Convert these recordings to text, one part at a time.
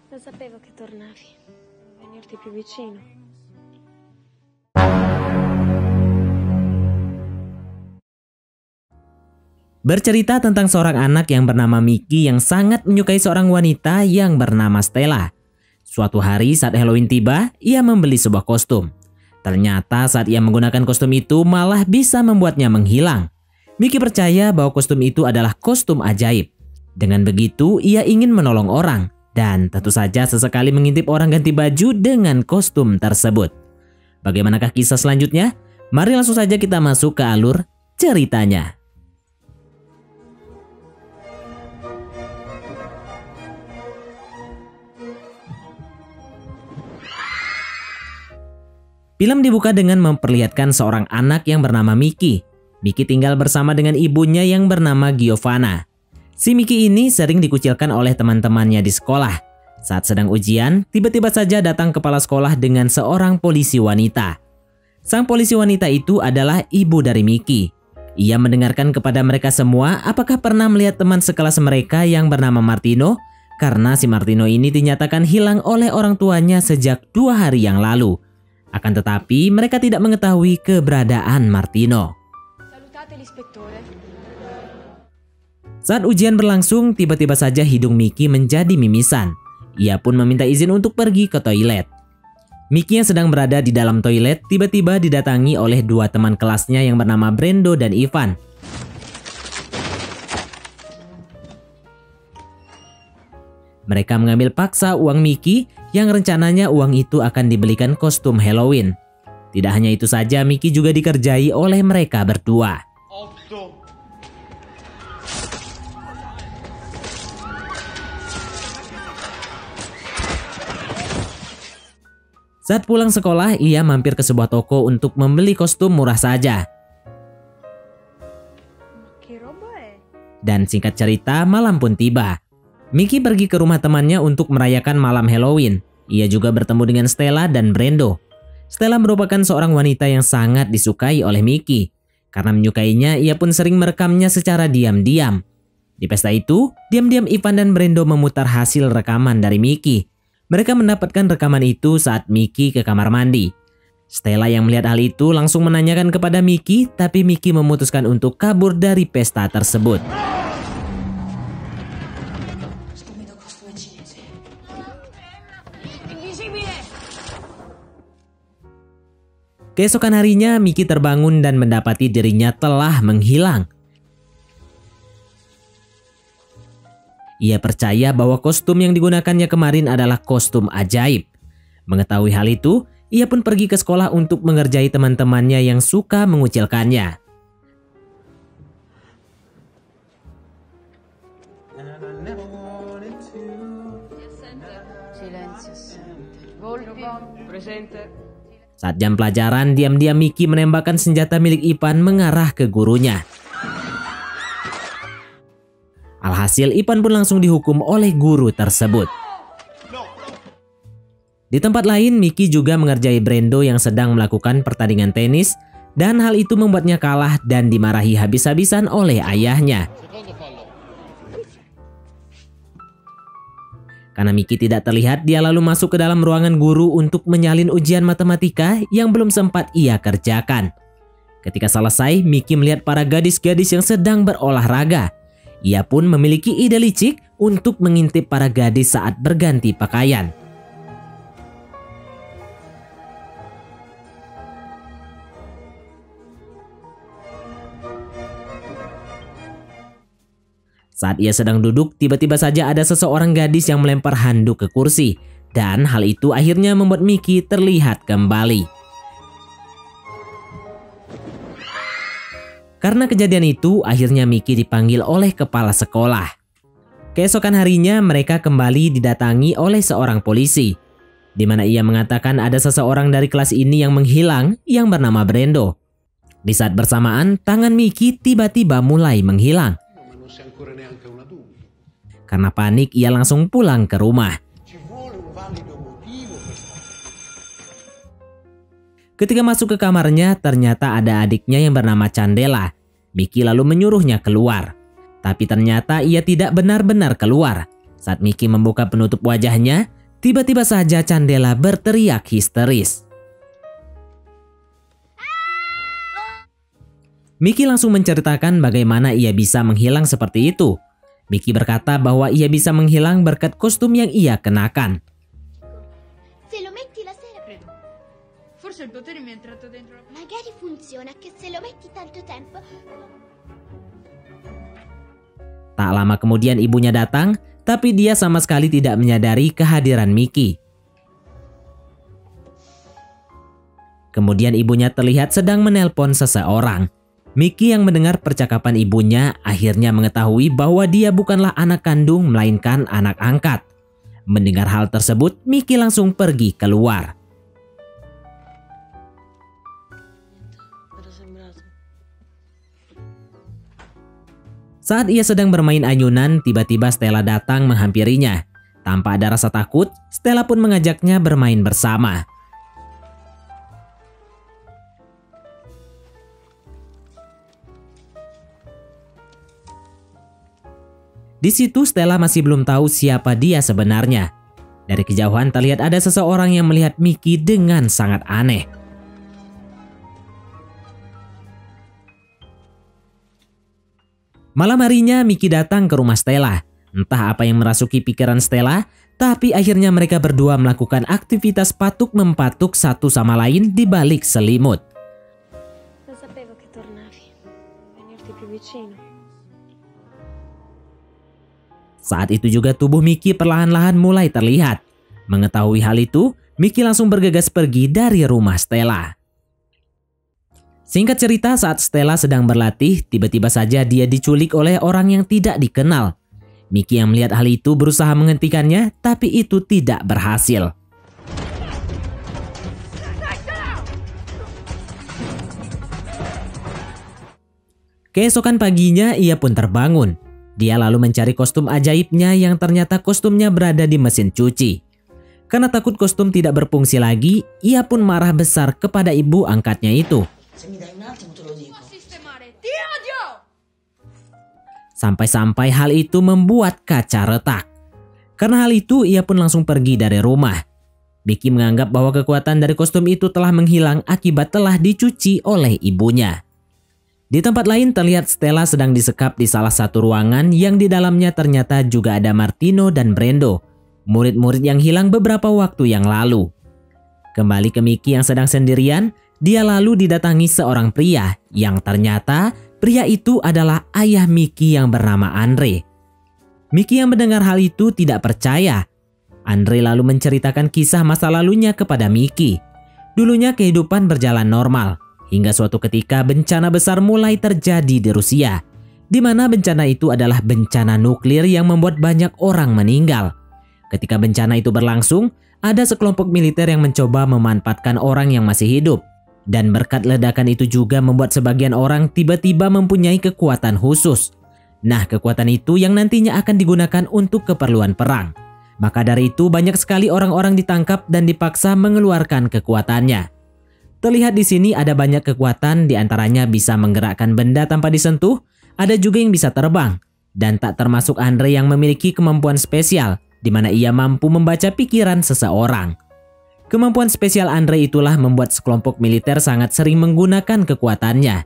Lo sapevo che tornavi. Venirti più vicino. Bercerita tentang seorang anak yang bernama Mickey yang sangat menyukai seorang wanita yang bernama Stella. Suatu hari saat Halloween tiba, ia membeli sebuah kostum. Ternyata saat ia menggunakan kostum itu malah bisa membuatnya menghilang. Mickey percaya bahwa kostum itu adalah kostum ajaib. Dengan begitu, ia ingin menolong orang. Dan tentu saja sesekali mengintip orang ganti baju dengan kostum tersebut. Bagaimanakah kisah selanjutnya? Mari langsung saja kita masuk ke alur ceritanya. Film dibuka dengan memperlihatkan seorang anak yang bernama Mickey. Mickey tinggal bersama dengan ibunya yang bernama Giovanna. Si Mickey ini sering dikucilkan oleh teman-temannya di sekolah. Saat sedang ujian, tiba-tiba saja datang kepala sekolah dengan seorang polisi wanita. Sang polisi wanita itu adalah ibu dari Mickey. Ia mendengarkan kepada mereka semua apakah pernah melihat teman sekelas mereka yang bernama Martino, karena si Martino ini dinyatakan hilang oleh orang tuanya sejak 2 hari yang lalu. Akan tetapi mereka tidak mengetahui keberadaan Martino. Saat ujian berlangsung, tiba-tiba saja hidung Mickey menjadi mimisan. Ia pun meminta izin untuk pergi ke toilet. Mickey yang sedang berada di dalam toilet tiba-tiba didatangi oleh 2 teman kelasnya yang bernama Brando dan Ivan. Mereka mengambil paksa uang Mickey yang rencananya uang itu akan dibelikan kostum Halloween. Tidak hanya itu saja, Mickey juga dikerjai oleh mereka berdua. Saat pulang sekolah, ia mampir ke sebuah toko untuk membeli kostum murah saja. Dan singkat cerita, malam pun tiba. Mickey pergi ke rumah temannya untuk merayakan malam Halloween. Ia juga bertemu dengan Stella dan Brando. Stella merupakan seorang wanita yang sangat disukai oleh Mickey. Karena menyukainya, ia pun sering merekamnya secara diam-diam. Di pesta itu, diam-diam Ivan dan Brando memutar hasil rekaman dari Mickey. Mereka mendapatkan rekaman itu saat Mickey ke kamar mandi. Stella yang melihat hal itu langsung menanyakan kepada Mickey, tapi Mickey memutuskan untuk kabur dari pesta tersebut. Keesokan harinya, Mickey terbangun dan mendapati dirinya telah menghilang. Ia percaya bahwa kostum yang digunakannya kemarin adalah kostum ajaib. Mengetahui hal itu, ia pun pergi ke sekolah untuk mengerjai teman-temannya yang suka mengucilkannya. Saat jam pelajaran, diam-diam Mickey menembakkan senjata milik Ivan mengarah ke gurunya. Alhasil, Ivan pun langsung dihukum oleh guru tersebut. Di tempat lain, Mickey juga mengerjai Brando yang sedang melakukan pertandingan tenis, dan hal itu membuatnya kalah dan dimarahi habis-habisan oleh ayahnya. Karena Mickey tidak terlihat, dia lalu masuk ke dalam ruangan guru untuk menyalin ujian matematika yang belum sempat ia kerjakan. Ketika selesai, Mickey melihat para gadis-gadis yang sedang berolahraga. Ia pun memiliki ide licik untuk mengintip para gadis saat berganti pakaian. Saat ia sedang duduk, tiba-tiba saja ada seseorang gadis yang melempar handuk ke kursi. Dan hal itu akhirnya membuat Mickey terlihat kembali. Karena kejadian itu, akhirnya Mickey dipanggil oleh kepala sekolah. Keesokan harinya, mereka kembali didatangi oleh seorang polisi, di mana ia mengatakan ada seseorang dari kelas ini yang menghilang yang bernama Brando. Di saat bersamaan, tangan Mickey tiba-tiba mulai menghilang. Karena panik, ia langsung pulang ke rumah. Ketika masuk ke kamarnya, ternyata ada adiknya yang bernama Candela. Mickey lalu menyuruhnya keluar. Tapi ternyata ia tidak benar-benar keluar. Saat Mickey membuka penutup wajahnya, Tiba-tiba saja Candela berteriak histeris. Miki langsung menceritakan bagaimana ia bisa menghilang seperti itu. Miki berkata bahwa ia bisa menghilang berkat kostum yang ia kenakan. Se lo metti la sera, Credo. Forse il potere mi è entrato dentro. magari funziona che se lo metti tanto tempo. Tak lama kemudian ibunya datang, tapi dia sama sekali tidak menyadari kehadiran Miki. Kemudian ibunya terlihat sedang menelpon seseorang. Miki yang mendengar percakapan ibunya akhirnya mengetahui bahwa dia bukanlah anak kandung melainkan anak angkat. Mendengar hal tersebut, Miki langsung pergi keluar. Era sembrato. Saat ia sedang bermain ayunan, tiba-tiba Stella datang menghampirinya. Tanpa ada rasa takut, Stella pun mengajaknya bermain bersama. Di situ Stella masih belum tahu siapa dia sebenarnya. Dari kejauhan terlihat ada seseorang yang melihat Miki dengan sangat aneh. Malam harinya Miki datang ke rumah Stella. Entah apa yang merasuki pikiran Stella, tapi akhirnya mereka berdua melakukan aktivitas patuk-mempatuk satu sama lain di balik selimut. Lo sapevo che tornavi. Venirti più vicino. Saat itu juga tubuh Miki perlahan-lahan mulai terlihat. Mengetahui hal itu, Miki langsung bergegas pergi dari rumah Stella. Singkat cerita, saat Stella sedang berlatih, tiba-tiba saja dia diculik oleh orang yang tidak dikenal. Miki yang melihat hal itu berusaha menghentikannya, tapi itu tidak berhasil. Keesokan paginya, ia pun terbangun. Dia lalu mencari kostum ajaibnya yang ternyata kostumnya berada di mesin cuci. Karena takut kostum tidak berfungsi lagi, ia pun marah besar kepada ibu angkatnya itu. Sistemare. Ti odio! Sampai-sampai hal itu membuat kaca retak. Karena hal itu, ia pun langsung pergi dari rumah. Miki menganggap bahwa kekuatan dari kostum itu telah menghilang akibat telah dicuci oleh ibunya. Di tempat lain terlihat Stella sedang disekap di salah satu ruangan yang di dalamnya ternyata juga ada Martino dan Brando, murid-murid yang hilang beberapa waktu yang lalu. Kembali ke Miki yang sedang sendirian, dia lalu didatangi seorang pria yang ternyata pria itu adalah ayah Miki yang bernama Andre. Miki yang mendengar hal itu tidak percaya. Andre lalu menceritakan kisah masa lalunya kepada Miki. Dulunya kehidupan berjalan normal. Hingga suatu ketika bencana besar mulai terjadi di Rusia, di mana bencana itu adalah bencana nuklir yang membuat banyak orang meninggal. Ketika bencana itu berlangsung, ada sekelompok militer yang mencoba memanfaatkan orang yang masih hidup. Dan berkat ledakan itu juga membuat sebagian orang tiba-tiba mempunyai kekuatan khusus. Nah, kekuatan itu yang nantinya akan digunakan untuk keperluan perang. Maka dari itu banyak sekali orang-orang ditangkap dan dipaksa mengeluarkan kekuatannya. Terlihat di sini ada banyak kekuatan, diantaranya bisa menggerakkan benda tanpa disentuh, ada juga yang bisa terbang, dan tak termasuk Andre yang memiliki kemampuan spesial, di mana ia mampu membaca pikiran seseorang. Kemampuan spesial Andre itulah membuat sekelompok militer sangat sering menggunakan kekuatannya.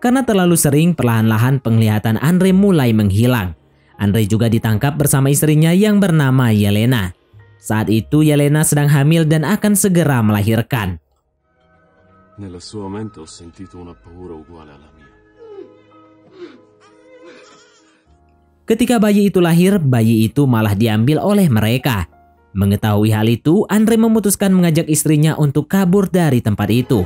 Karena terlalu sering, perlahan-lahan penglihatan Andre mulai menghilang. Andre juga ditangkap bersama istrinya yang bernama Yelena. Saat itu Yelena sedang hamil dan akan segera melahirkan. Nella sua mente ho sentito una paura uguale alla mia. Ketika bayi itu lahir, bayi itu malah diambil oleh mereka. Mengetahui hal itu, Andre memutuskan mengajak istrinya untuk kabur dari tempat itu.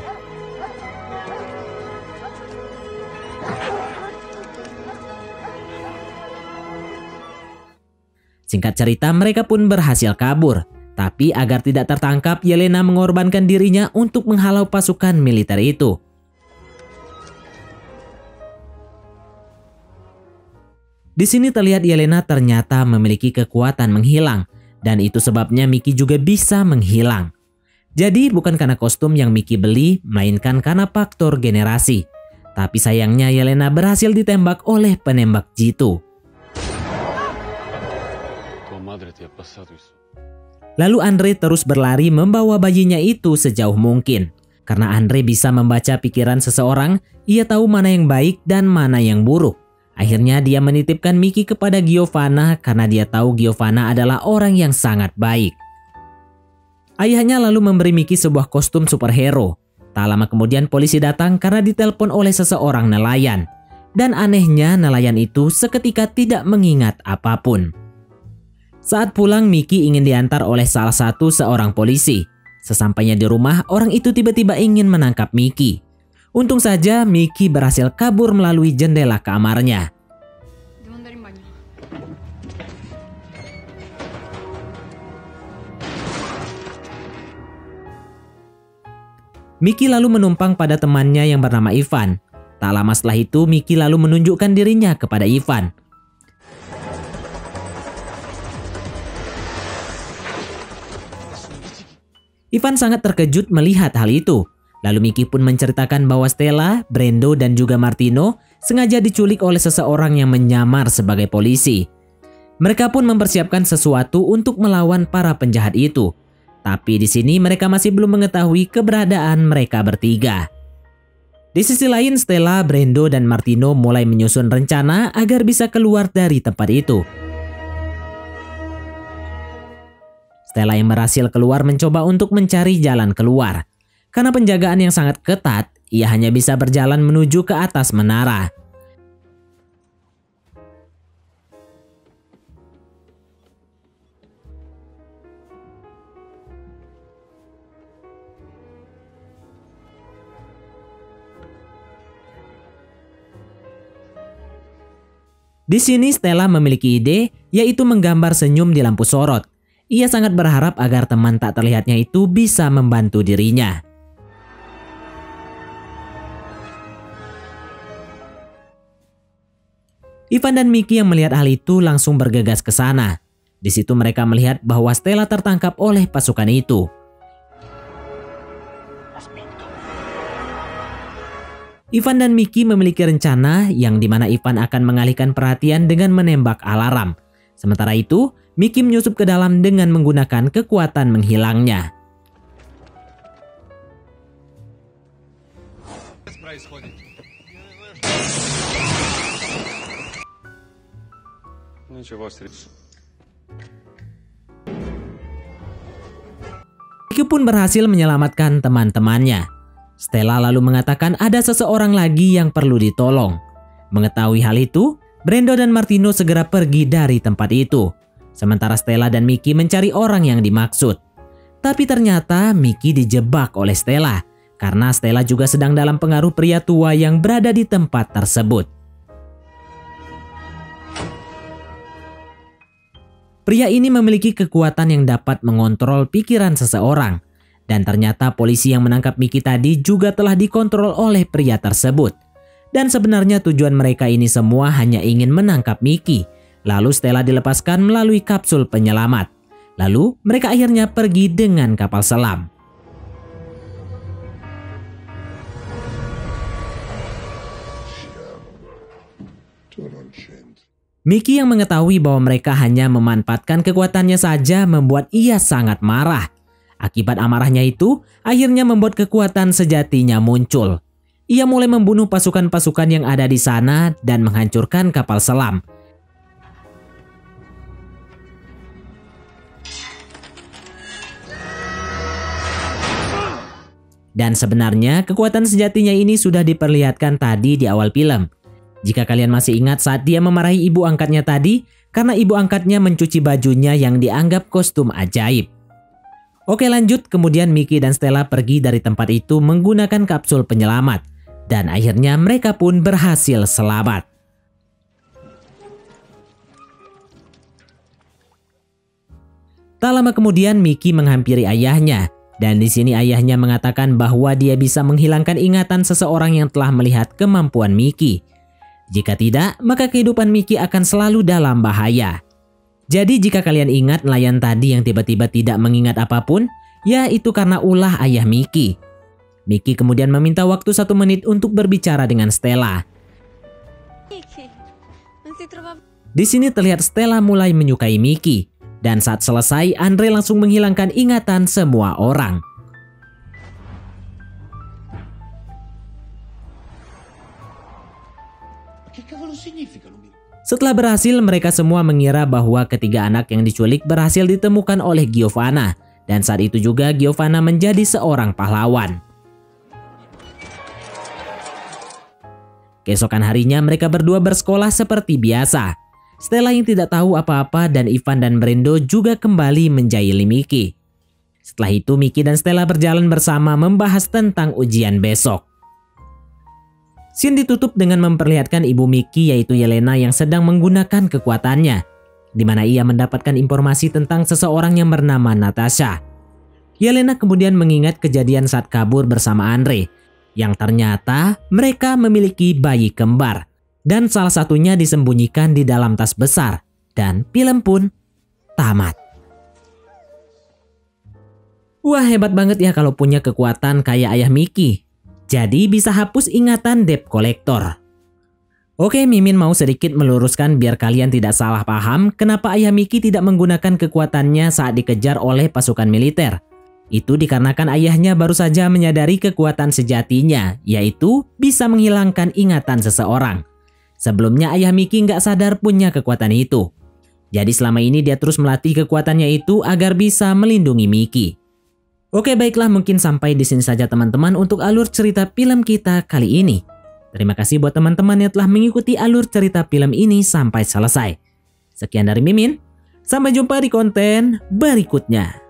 Singkat cerita, mereka pun berhasil kabur. Tapi agar tidak tertangkap, Yelena mengorbankan dirinya untuk menghalau pasukan militer itu. Di sini terlihat Yelena ternyata memiliki kekuatan menghilang, dan itu sebabnya Miki juga bisa menghilang. Jadi bukan karena kostum yang Miki beli, melainkan karena faktor generasi. Tapi sayangnya Yelena berhasil ditembak oleh penembak jitu. Tua madre ti ha passato il suo. Lalu Andre terus berlari membawa bayinya itu sejauh mungkin. Karena Andre bisa membaca pikiran seseorang, ia tahu mana yang baik dan mana yang buruk. Akhirnya dia menitipkan Mickey kepada Giovanna karena dia tahu Giovanna adalah orang yang sangat baik. Ayahnya lalu memberi Mickey sebuah kostum superhero. Tak lama kemudian polisi datang karena ditelepon oleh seseorang nelayan. Dan anehnya nelayan itu seketika tidak mengingat apapun. Saat pulang, Mickey ingin diantar oleh salah satu seorang polisi. Sesampainya di rumah, orang itu tiba-tiba ingin menangkap Mickey. Untung saja Mickey berhasil kabur melalui jendela kamarnya. Devo andare in bagno. Mickey lalu menumpang pada temannya yang bernama Ivan. Tak lama setelah itu, Mickey lalu menunjukkan dirinya kepada Ivan. Ivan sangat terkejut melihat hal itu. Lalu Mickey pun menceritakan bahwa Stella, Brando, dan juga Martino sengaja diculik oleh seseorang yang menyamar sebagai polisi. Mereka pun mempersiapkan sesuatu untuk melawan para penjahat itu. Tapi di sini mereka masih belum mengetahui keberadaan mereka bertiga. Di sisi lain, Stella, Brando, dan Martino mulai menyusun rencana agar bisa keluar dari tempat itu. Stella yang berhasil keluar mencoba untuk mencari jalan keluar. Karena penjagaan yang sangat ketat, ia hanya bisa berjalan menuju ke atas menara. Di sini Stella memiliki ide, yaitu menggambar senyum di lampu sorot. Ia sangat berharap agar teman tak terlihatnya itu bisa membantu dirinya. Ivan dan Mickey yang melihat hal itu langsung bergegas ke sana. Di situ mereka melihat bahwa Stella tertangkap oleh pasukan itu. Ivan dan Mickey memiliki rencana yang dimana Ivan akan mengalihkan perhatian dengan menembak alarm. Sementara itu, Mickey menyusup ke dalam dengan menggunakan kekuatan menghilangnya. Mickey pun berhasil menyelamatkan teman-temannya. Stella lalu mengatakan ada seseorang lagi yang perlu ditolong. Mengetahui hal itu, Brando dan Martino segera pergi dari tempat itu. Sementara Stella dan Mickey mencari orang yang dimaksud. Tapi ternyata Mickey dijebak oleh Stella karena Stella juga sedang dalam pengaruh pria tua yang berada di tempat tersebut. Pria ini memiliki kekuatan yang dapat mengontrol pikiran seseorang. Dan ternyata polisi yang menangkap Mickey tadi juga telah dikontrol oleh pria tersebut. Dan sebenarnya tujuan mereka ini semua hanya ingin menangkap Mickey. Lalu Stella dilepaskan melalui kapsul penyelamat. Lalu mereka akhirnya pergi dengan kapal selam. Mickey yang mengetahui bahwa mereka hanya memanfaatkan kekuatannya saja membuat ia sangat marah. Akibat amarahnya itu, akhirnya membuat kekuatan sejatinya muncul. Ia mulai membunuh pasukan-pasukan yang ada di sana dan menghancurkan kapal selam. Dan sebenarnya kekuatan sejatinya ini sudah diperlihatkan tadi di awal film. Jika kalian masih ingat saat dia memarahi ibu angkatnya tadi, karena ibu angkatnya mencuci bajunya yang dianggap kostum ajaib. Oke lanjut, kemudian Mickey dan Stella pergi dari tempat itu menggunakan kapsul penyelamat. Dan akhirnya mereka pun berhasil selamat. Tak lama kemudian Mickey menghampiri ayahnya. Dan di sini ayahnya mengatakan bahwa dia bisa menghilangkan ingatan seseorang yang telah melihat kemampuan Mickey. Jika tidak, maka kehidupan Mickey akan selalu dalam bahaya. Jadi jika kalian ingat nelayan tadi yang tiba-tiba tidak mengingat apapun, ya itu karena ulah ayah Mickey. Mickey kemudian meminta waktu 1 menit untuk berbicara dengan Stella. Di sini terlihat Stella mulai menyukai Mickey. Dan saat selesai, Andre langsung menghilangkan ingatan semua orang. Setelah berhasil, mereka semua mengira bahwa ketiga anak yang diculik berhasil ditemukan oleh Giovanna. Dan saat itu juga Giovanna menjadi seorang pahlawan. Keesokan harinya mereka berdua bersekolah seperti biasa. Stella yang tidak tahu apa-apa dan Ivan dan Brendo juga kembali menjahili Mickey. Setelah itu Mickey dan Stella berjalan bersama membahas tentang ujian besok. Scene ditutup dengan memperlihatkan ibu Mickey yaitu Yelena yang sedang menggunakan kekuatannya, di mana ia mendapatkan informasi tentang seseorang yang bernama Natasha. Yelena kemudian mengingat kejadian saat kabur bersama Andre, yang ternyata mereka memiliki bayi kembar, dan salah satunya disembunyikan di dalam tas besar, dan film pun tamat. Wah, hebat banget ya kalau punya kekuatan kayak ayah Mickey. Jadi bisa hapus ingatan debt collector. Oke, Mimin mau sedikit meluruskan biar kalian tidak salah paham kenapa ayah Mickey tidak menggunakan kekuatannya saat dikejar oleh pasukan militer. Itu dikarenakan ayahnya baru saja menyadari kekuatan sejatinya, yaitu bisa menghilangkan ingatan seseorang. Sebelumnya ayah Mickey nggak sadar punya kekuatan itu. Jadi selama ini dia terus melatih kekuatannya itu agar bisa melindungi Mickey. Oke, baiklah, mungkin sampai di sini saja teman-teman untuk alur cerita film kita kali ini. Terima kasih buat teman-teman yang telah mengikuti alur cerita film ini sampai selesai. Sekian dari Mimin, sampai jumpa di konten berikutnya.